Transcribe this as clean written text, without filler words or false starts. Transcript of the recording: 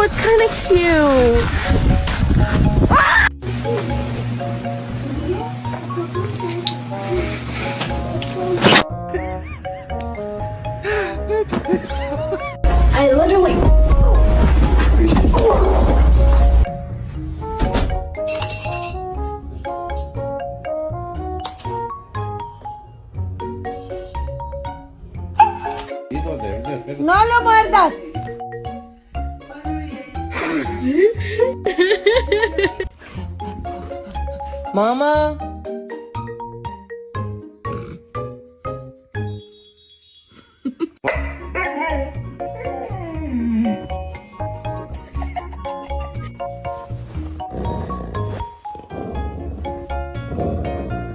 it's kind of cute. I literally... No lo muerdas. Mama.